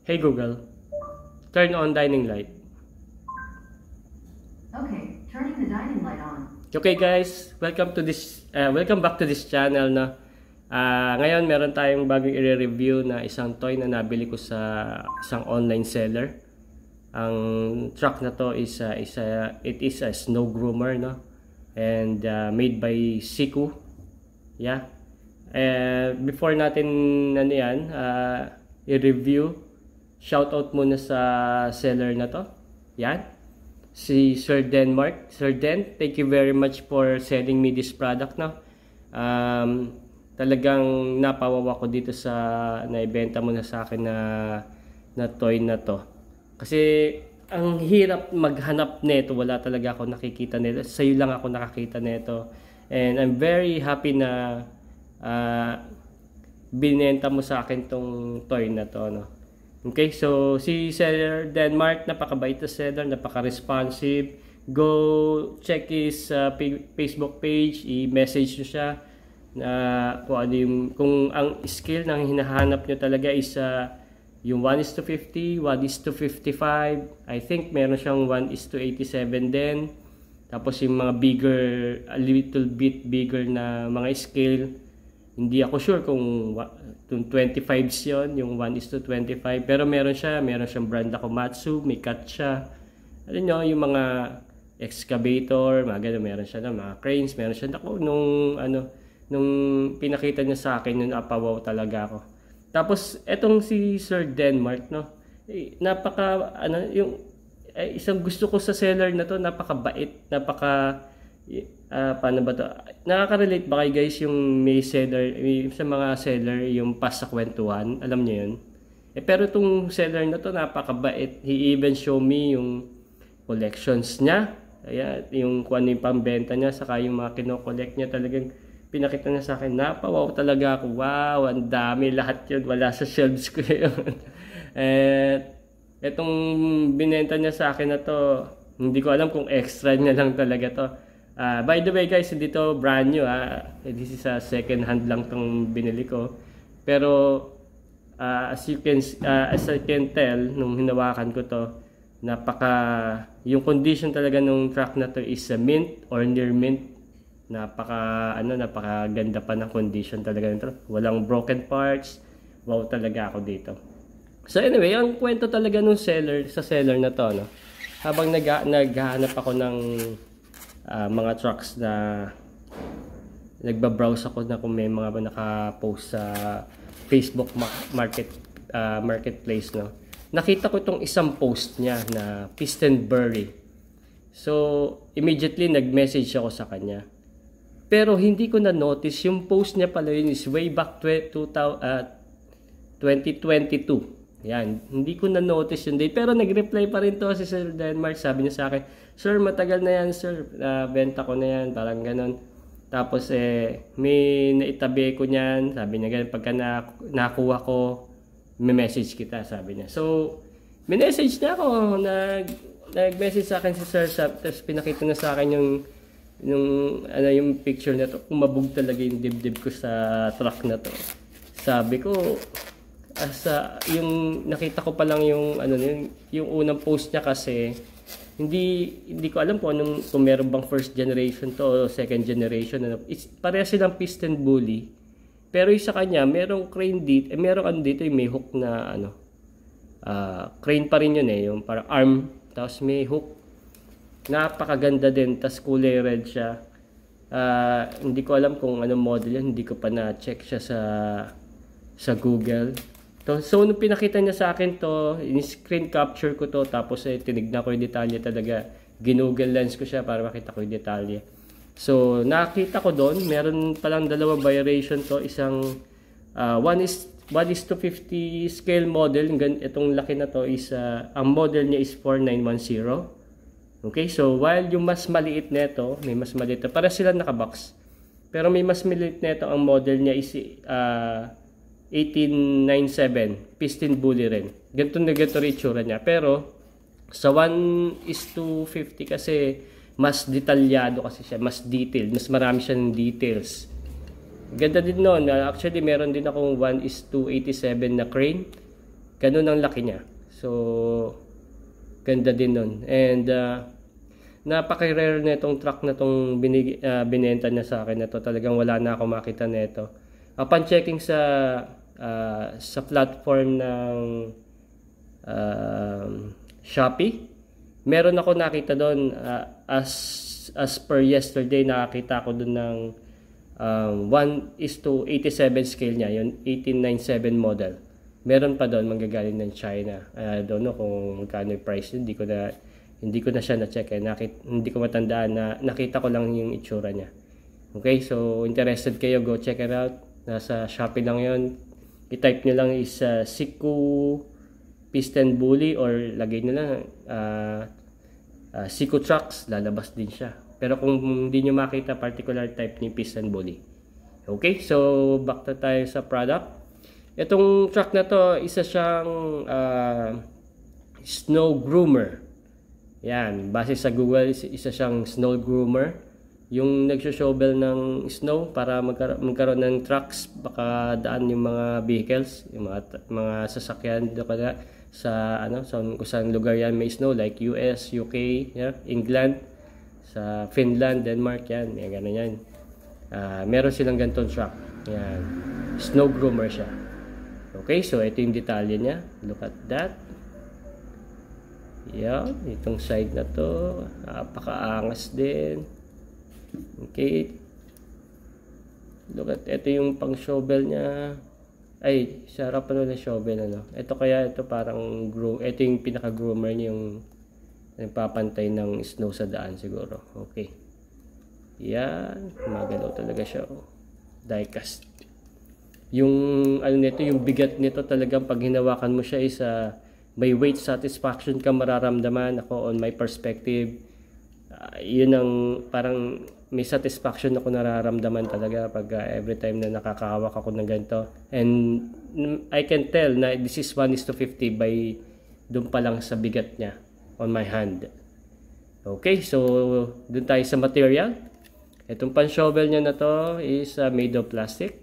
Hey Google, turn on dining light. Okay, turning the dining light on. Okay guys, welcome back to this channel na. Ngayon meron tayong bagong i-review na isang toy na nabili ko sa isang online seller. Ang truck na to is it is a snow groomer, no? And made by Siku. Yeah. Before natin i-review, shoutout muna sa seller na to. Yan. Si Sir Denmark. Sir Den, thank you very much for sending me this product, no? Talagang napawawa ko dito sa naibenta mo na sa akin na toy na to. Kasi ang hirap maghanap nito, wala talaga ako nakikita nito. Sa'yo lang ako nakakita nito. And I'm very happy na binenta mo sa akin tong toy na to, no? Okay, so si Seller Denmark, napakabait na seller, napaka-responsive. Go check his Facebook page, i-message nyo siya na kung ang skill ng hinahanap nyo talaga is yung 1:50, 1:55. I think meron siyang 1:87 din. Tapos yung mga bigger, a little bit bigger na mga scale, hindi ako sure kung 25s yon, yung 1:25, pero meron siyang brand na Komatsu, may cut siya. Alam nyo, yung mga excavator, mga ganun, meron siya na mga cranes, meron siya. Ako, nung pinakita niya sa akin, nung napawaw talaga ako. Tapos, etong si Sir Denmark, no? Isang gusto ko sa seller na to, napakabait, paano ba to? Nakaka-relate ba kayo guys yung may seller, sa mga seller yung pas sa kwentuhan? Alam niyo yun? Pero itong seller na to napakabait. He even show me yung collections niya. Ayan, yung kung ano yung pambenta niya, saka yung mga kino-collect niya, talagang pinakita niya sa akin. Napawaw talaga ako. Wow, ang dami, lahat yun. Wala sa shelves ko yun. Itong binenta niya sa akin na to, hindi ko alam kung extra niya lang talaga to. By the way guys, hindi to brand new. This is a second hand lang tong binili ko. Pero as I can tell nung hinawakan ko to, yung condition talaga ng truck na to is mint or near mint. Napakaganda pa ng condition talaga nito. Walang broken parts. Wow talaga ako dito. So anyway, ang kwento talaga nung seller na to, no? Habang naghahanap ako ng mga trucks na nagbabrowse ako na kung may mga naka-post sa Facebook marketplace, no? Nakita ko itong isang post niya na Pistonbury. So immediately nag-message ako sa kanya. Pero hindi ko na notice yung post niya pala yun is way back 2022. Yan, hindi ko na notice yung date, pero nag-reply pa rin to si Sir Denmark. Sabi niya sa akin, "Sir, matagal na yan sir, benta ko na yan," parang ganon. Tapos may naitabi ko niyan, sabi niya ganun, pagka nakuha ko, may message kita, sabi niya. So may message niya ako, nag-message sa akin si Sir, tapos pinakita na sa akin yung picture na to. Kumabog talaga yung dibdib ko sa truck na to. Sabi ko, yung nakita ko pa lang yung unang post niya, kasi hindi ko alam kung meron bang first generation to o second generation. Pareha silang piston bully, pero yung sa kanya merong crane dito, merong dito yung may hook na crane pa rin yun, yung parang arm, tapos may hook. Napakaganda din, tapos kulay red siya. Hindi ko alam kung anong model yan, hindi ko pa na-check siya sa Google. So nung pinakita niya sa akin to, in-screen capture ko to, tapos tinignan ko yung detalye talaga. Ginoogle lens ko siya para makita ko yung detalye. So nakita ko doon, meron palang dalawang variation to. Isang 1:50 scale model. Itong laki na to is, ang model niya is 4910. Okay, so while yung mas maliit nito, may mas maliit, para sila nakabox. Pero may mas maliit nito, ang model niya is 1897, piston bully rin. Ganito na ganito rin itsura niya. Pero sa 1:50 kasi mas detalyado kasi siya, mas detailed, mas marami siya ng details. Ganda din noon. Actually, meron din akong 1:87 na crane. Ganun ang laki niya. So, ganda din nun. And, napaka-rare na itong truck na itong binenta niya sa akin na to. Talagang wala na ako makita na ito. Upon checking sa platform ng Shopee, meron ako nakita doon as per yesterday, nakakita ko doon ng 1:87 scale niya, yung 1897 model. Meron pa doon manggagaling ng China. I don't know kung magkano yung price, hindi ko na siya na-check. Hindi ko matandaan, na nakita ko lang yung itsura niya. Okay, so interested kayo, go check it out. Nasa Shopee lang yon. I-type nyo lang is Siku Piston Bully or lagay nyo lang Siku Trucks, lalabas din siya. Pero kung hindi nyo makita particular type ni Piston Bully. Okay, so back to tayo sa product. Itong truck na to, isa siyang snow groomer. Yan, base sa Google, isa siyang snow groomer. Yung nagsho-shovel ng snow para magkaroon ng trucks, baka daan yung mga vehicles, yung mga sasakyan dito kada sa kung saan lugar yan may snow, like US, UK, yeah, England, sa Finland, Denmark, yan, may ganun yan. Meron silang ganitong truck. Yan, snow groomer siya. Okay, so ito yung detalye niya. Look at that. Yan, itong side na to, napakaangas din. Okay. Look at, ito yung pang shovel niya. Ay, sarap pa na shovel, ano. Ito parang ito yung pinaka groomer niya, yung nagpapantay ng snow sa daan siguro. Okay. Yan, magalaw talaga siya. Die-cast. Yung nito, yung bigat nito talagang pag hinawakan mo siya is may weight satisfaction ka mararamdaman. Ako, on my perspective, yun ang parang may satisfaction ako nararamdaman talaga pag every time na nakakahawak ako ng ganito. And I can tell na this is 1:50 by doon pa lang sa bigat niya on my hand. Okay, so doon tayo sa material. Itong pan-shovel niya na to is made of plastic.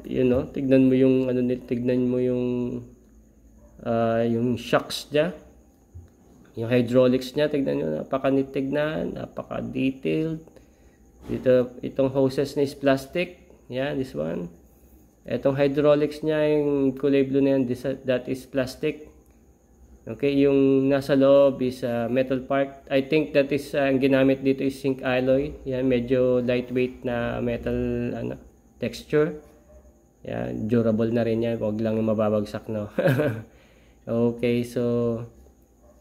Tignan mo yung yung shocks niya. Yung hydraulics niya, tignan nyo, napaka-neat tignan, napaka-detailed. Itong hoses niya is plastic. Yan, this one. Itong hydraulics niya, yung kulay blue na yan, that is plastic. Okay, yung nasa loob is metal part. I think that is, ang ginamit dito is zinc alloy. Yan, medyo lightweight na metal texture. Yan, durable na rin yan. Huwag lang mababagsak, no? Okay, so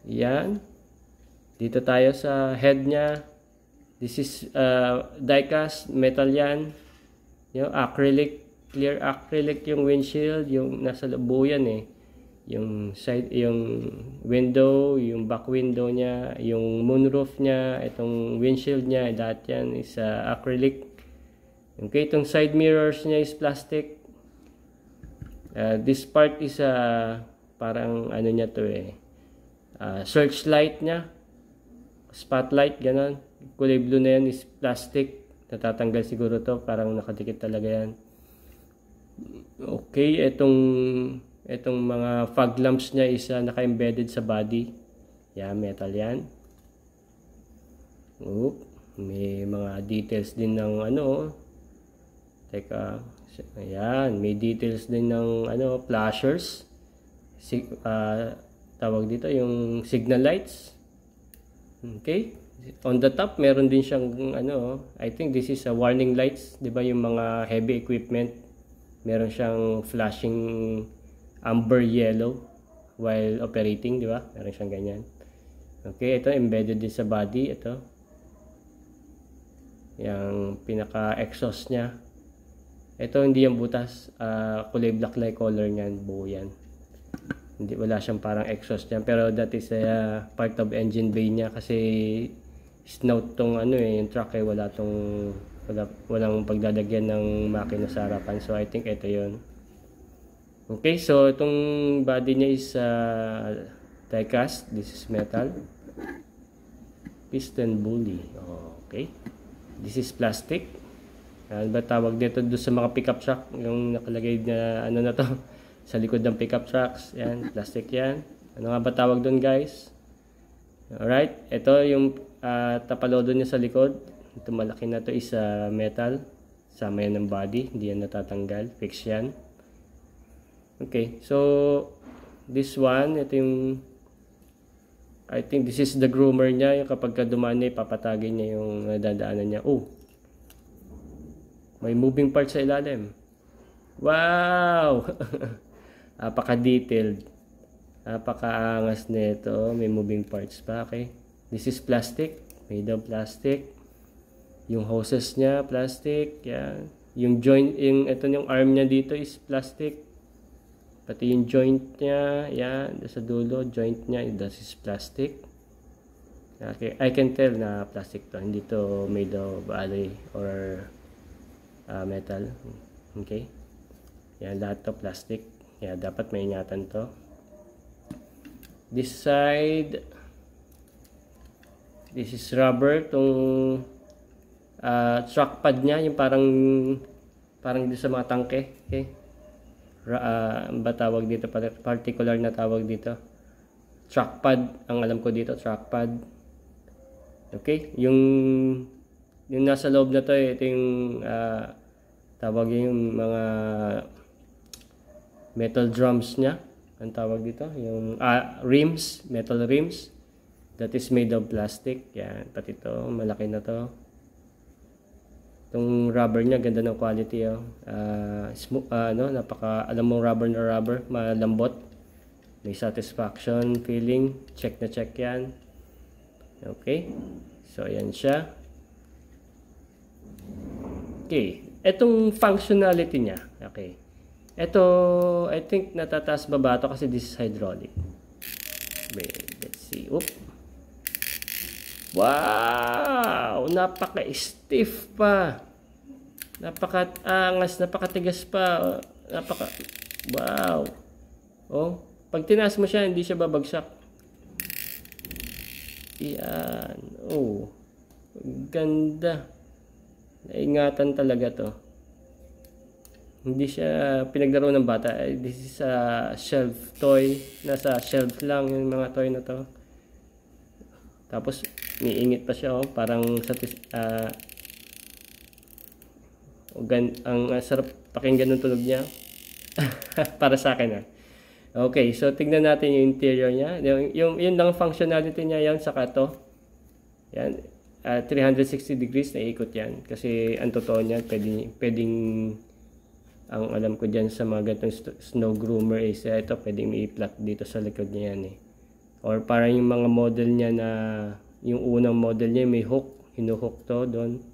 yan. Dito tayo sa head niya. This is die-cast metal yan. Yung acrylic, clear acrylic yung windshield, yung nasa loob yan eh. Yung side, yung window, yung back window niya, yung moonroof niya, itong windshield niya, lahat yan is acrylic. Okay, itong side mirrors niya is plastic. This part is parang niya to eh. Searchlight niya, spotlight, ganon. Kulay blue na yan is plastic. Natatanggal siguro to, parang nakadikit talaga yan. Okay, itong mga fog lamps niya is naka-embedded sa body. Yan, metal yan. May mga details din ng teka, ayan, may details din ng flashers. Tawag dito yung signal lights. Okay, on the top meron din siyang I think this is a warning lights, 'di ba, yung mga heavy equipment meron siyang flashing amber yellow while operating, 'di ba? Meron siyang ganyan. Okay, ito embedded din sa body, ito yung pinaka exhaust niya. Ito hindi yung butas, kulay black light color niyan, buo yan. Hindi, wala siyang parang exhaust niyan, pero that is part of engine bay niya kasi snout tong yung truck walang pagdadagyan ng makina sa harapan. So I think ito yon. Okay, so itong body niya is die-cast. This is metal. Piston bully. Okay. This is plastic. Ano ba tawag dito doon sa mga pickup truck, yung nakalagay na na to, Sa likod ng pickup trucks, yan, plastic yan. Ano nga ba tawag doon, guys? Alright, ito yung tapalodo niya sa likod. Ito malaki na to is metal. Sama yan ng body, hindi yan natatanggal. Fix yan. Okay, so this one, ito yung I think this is the groomer niya. Yung kapag dumaan niya, papatagin niya yung dadaanan niya. Oh, may moving parts sa ilalim. Wow! Napaka-detailed. Napaka-angas nito. May moving parts pa. Okay. This is plastic. Made of plastic. Yung hoses niya, plastic. Yan. Yung joint, yung arm niya dito is plastic. Pati yung joint niya, yan, sa dulo, joint niya, this is plastic. Okay, I can tell na plastic to. Hindi to made of alloy or metal. Okay. Yan, lahat to plastic. Yan, dapat maingatan to. This side, this is rubber. Itong truck pad niya, yung parang dito sa mga tangke. Okay. Ba tawag dito, particular na tawag dito, truck pad ang alam ko dito, truck pad. Okay, yung nasa loob na to, ito yung tawag yung mga metal drums nya, ang tawag dito, yung rims, metal rims that is made of plastic. Yan, pati ito malaki na to. Itong rubber niya, ganda ng quality. Smooth, alam mo rubber na rubber, malambot. May satisfaction feeling. Check na check yan. Okay. So, ayan siya. Okay. Itong functionality niya. Okay. Ito, I think natataas baba ito kasi this is hydraulic. Wait, let's see. Oop. Wow! Napaka-stiff pa. Napaka-angas, napakatigas pa. Wow! Oh, pag tinaas mo siya, hindi siya babagsak. Yan. Oh. Ganda. Naingatan talaga to. Hindi siya pinaglaro ng bata. This is a shelf toy. Nasa shelf lang yung mga toy na to. Tapos niingit pa siya, parang ang sarap pakinggan ng tunog niya. Para sa akin. Okay, so tingnan natin yung interior niya. Yung lang functionality niya, yan saka to. Yan, 360 degrees na ikot yan. Kasi ang totoo niya, pwedeng ang alam ko diyan sa mga ganitong snow groomer is ito, pwedeng i-plot dito sa likod niya yan Or parang yung mga model niya na, yung unang model niya may hook, hinuhook to doon.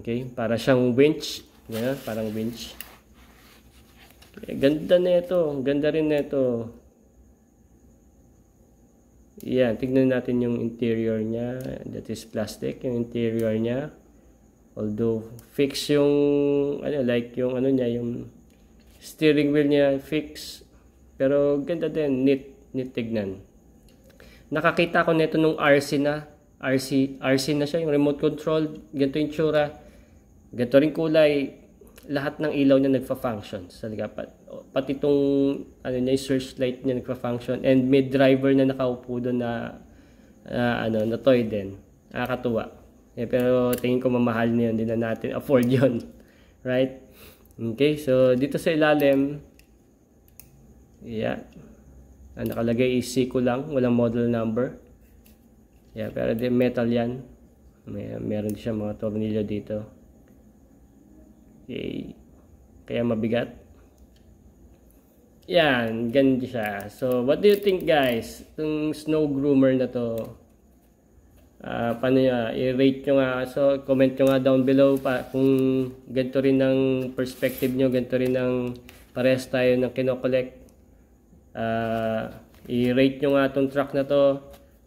Okay, para siyang winch. Yan, parang winch. Okay, ganda na ito, ganda rin na ito. Yan, tignan natin yung interior niya. That is plastic, yung interior niya. Although fix yung like yung niya, yung steering wheel niya fix. Pero ganda din, neat tignan. Nakakita ko nito nung RC na siya, yung remote control, ganito yung tsura, ganito rin kulay, lahat ng ilaw niya nagfa-function. Pati itong niya, yung searchlight niya nagfa-function, and may driver na nakaupo doon na na toy din. Nakakatuwa. Pero tingin ko mamahal na yun, hindi na natin afford yun. Right? Okay, so dito sa ilalim, yeah, nakalagay is Seiko lang, walang model number. Yeah, pero di metal yan. Meron siya mga tornilyo dito. Okay. Kaya mabigat. Yan, ganyan siya. So, what do you think, guys? Itong snow groomer na to, paano niya? I-rate nyo nga. So, comment nyo nga down below kung ganito rin ng perspective nyo, ganito rin ng parehas tayo ng kinokollect. I-rate nyo nga itong truck na to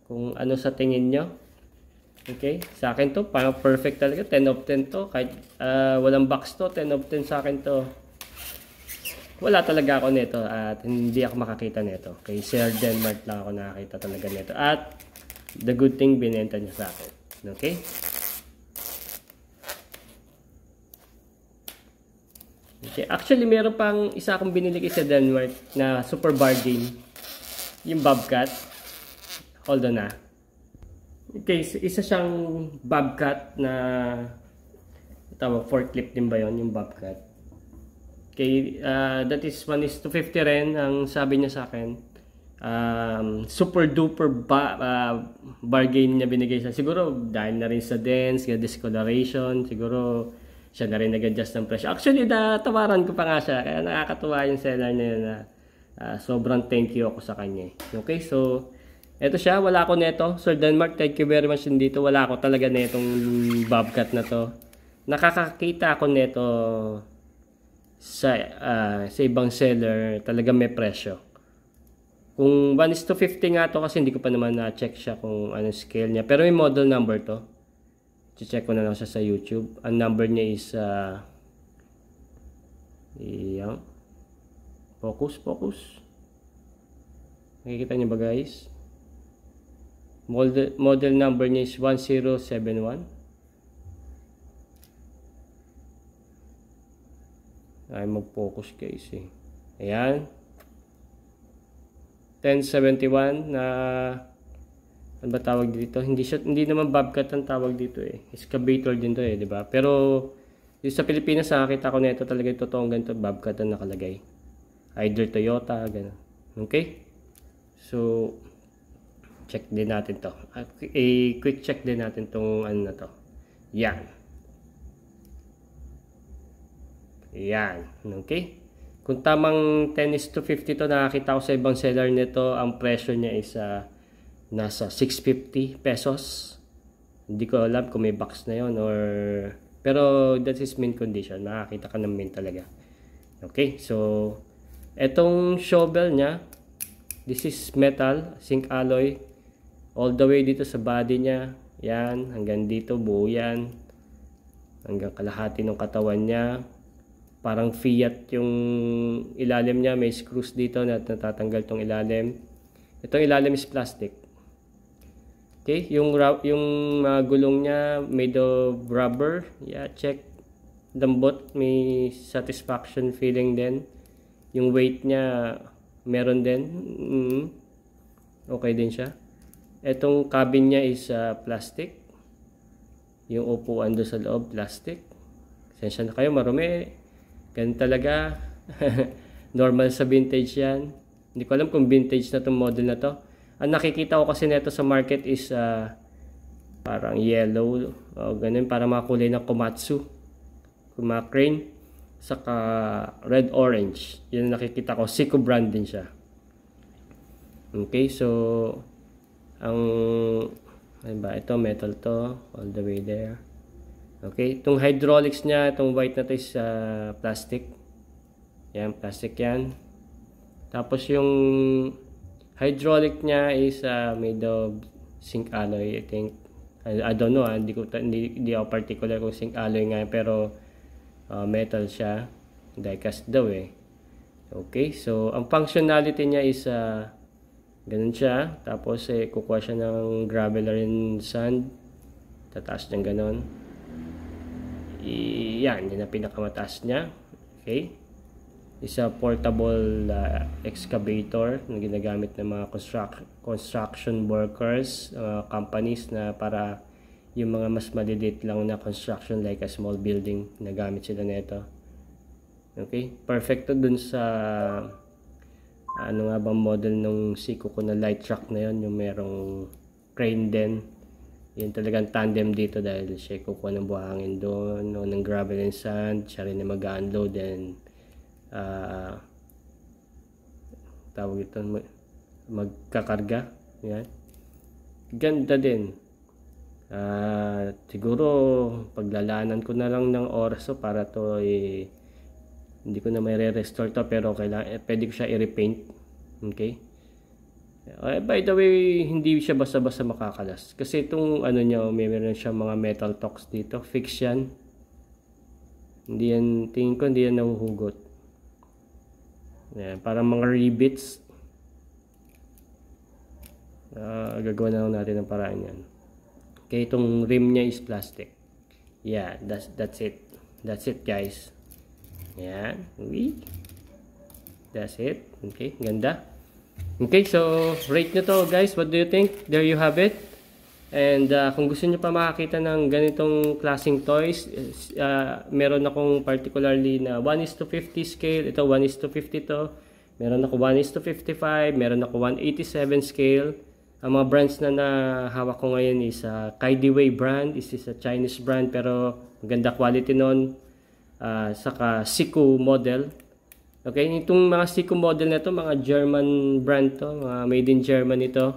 kung ano sa tingin nyo. Okay, sa akin to parang perfect talaga, 10 of 10 to, kahit walang box to, 10 of 10 sa akin to. Wala talaga ako nito at hindi ako makakita nito. Kay Sir Denmark lang ako nakakita talaga nito, at the good thing, binenta niya sa akin. Okay, Okay. Actually, meron pang isa akong binili sa Denmark na super bargain. Yung Bobcat. Hold on na. Okay, so isa siyang Bobcat na tawag forklift din ba yon yung Bobcat. Okay, that is 1:50 rin ang sabi niya sa akin. Super duper bargain niya binigay siya. Siguro dahil na rin sa dents, discoloration, siguro siya na rin nag-adjust ng presyo. Actually, tawaran ko pa nga siya. Kaya nakakatuwa yung seller niya na sobrang thank you ako sa kanya. Okay, so eto siya. Wala ako neto. Sir Denmark, thank you very much din dito. Wala ako talaga netong Bobcat na to. Nakakakita ako neto sa ibang seller. Talaga may presyo. Kung 1:50 nga to kasi hindi ko pa naman na-check siya kung anong scale niya. Pero may model number to. I-check ko na lang siya sa YouTube. Ang number niya is yan. Focus. Nakikita niyo ba guys? Model number niya is 1071. Ay mag-focus guys eh. Ayan. 1071 na ano ba tawag dito? Hindi naman Bobcat ang tawag dito eh. Excavator din to eh, di ba? Pero yung sa Pilipinas nakakita ko nito talaga yung totoong ganito Bobcat ang nakalagay. Either Toyota, ganun. Okay? So check din natin to. Quick check din natin tong ano na to. Yan. Yan. Okay? Kung tamang 10:50 to nakakita ko sa ibang seller nito, ang presyo niya is nasa 650 pesos. Hindi ko alam kung may box na yon or pero that is mint condition. Makakita ka ng mint talaga. Okay, so etong shovel niya, this is metal, zinc alloy. All the way dito sa body niya. Yan, hanggang dito buo yan. Hanggang kalahati ng katawan niya. Parang Fiat yung ilalim niya, may screws dito na natatanggal tong ilalim. Itong ilalim is plastic. Okay, yung gulong niya made of rubber. Yeah, check. Lambot, may satisfaction feeling din. Yung weight niya meron din. Okay din siya. Itong cabin niya is plastic. Yung upuan doon sa loob, plastic. Sensya na kayo, marumi. Ganun talaga. Normal sa vintage yan. Hindi ko alam kung vintage na itong model na to. Ang nakikita ko kasi nito sa market is parang yellow. O ganun, parang mga kulay ng Komatsu. Mga crane. Saka red-orange. Yun ang nakikita ko. Seiko brand din siya. Okay, so ang ano ba? Ito metal to. All the way there. Okay, itong hydraulics niya, itong white na to is plastic. Yan, plastic yan. Tapos yung hydraulic niya is made of zinc alloy, I think. I don't know, hindi ako particular kung zinc alloy nga, pero metal siya. Die-cast daw eh. Okay, so ang functionality niya is ganun siya. Tapos kukuha siya ng gravel and sand. Tataas niyang ganun. Yan, yun ang pinakamataas niya. Okay. Isa portable excavator na ginagamit ng mga construction workers, companies na para yung mga mas maliliit lang na construction like a small building, nagamit sila nito. Okay. Perfecto dun sa ano nga bang model nung Seiko ko na light truck na yun, yung merong crane din. Yan talagang tandem dito dahil siya kukuha ng buhangin doon o ng gravel and sand, siya rin na mag-unload and tawag ito magkakarga. Yan. Ganda din. Siguro paglalaanan ko na lang ng oras to para to hindi ko na may re-restore to, pero kailangan pwede ko siya i-repaint. Okay. By the way, hindi siya basta-basta makakalas. Kasi itong ano niya, meron siya mga metal tocks dito. Fix yan. Hindi yan, tingin ko hindi yan nahuhugot. Yan, parang mga rivets. Gagawa na lang natin ng paraan yan. Okay, itong rim niya is plastic. Yeah, that's it. That's it guys. Yan. Uy. That's it. Okay, ganda. Okay, so rate nyo to guys. What do you think? There you have it. And kung gusto nyo pa makakita ng ganitong klaseng toys, meron akong particularly na 1:50 scale. Ito 1:50 to. Meron ako 1:55. Meron ako 187 scale. Ang mga brands na nahawak ko ngayon is Kaidiwei brand. This is a Chinese brand pero maganda quality nun. Saka Siku model. Okay, itong mga Siku model na to, mga German brand to, mga made in Germany ito.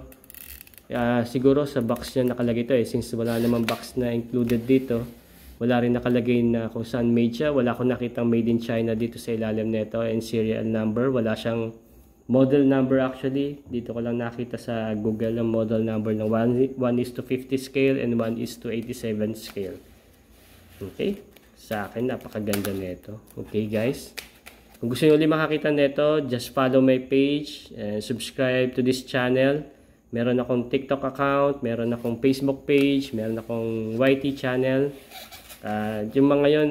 Siguro sa box niya nakalagay ito since wala namang box na included dito. Wala rin nakalagay na kung saan made siya. Wala akong nakitang made in China dito sa ilalim nito and serial number. Wala siyang model number actually. Dito ko lang nakita sa Google ang model number ng 1:50 scale and 1:87 scale. Okay, sa akin napakaganda nito. Okay guys. Kung gusto nyo ulit makakita nito, just follow my page and subscribe to this channel. Meron akong TikTok account, meron akong Facebook page, meron akong YT channel. Yung mga yun,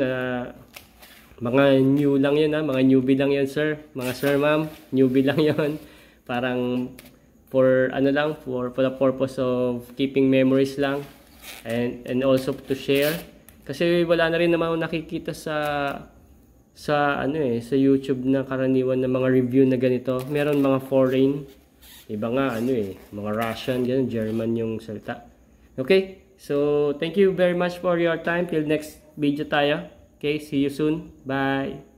mga new lang yun, mga newbie lang yun sir. Mga sir ma'am, newbie lang yun. Parang for the purpose of keeping memories lang. And also to share. Kasi wala na rin naman nakikita sa YouTube na karaniwan ng mga review na ganito. Meron mga foreign, iba nga mga Russian, ganun, German yung salita. Okay, so thank you very much for your time. Till next video tayo. Okay, see you soon. Bye.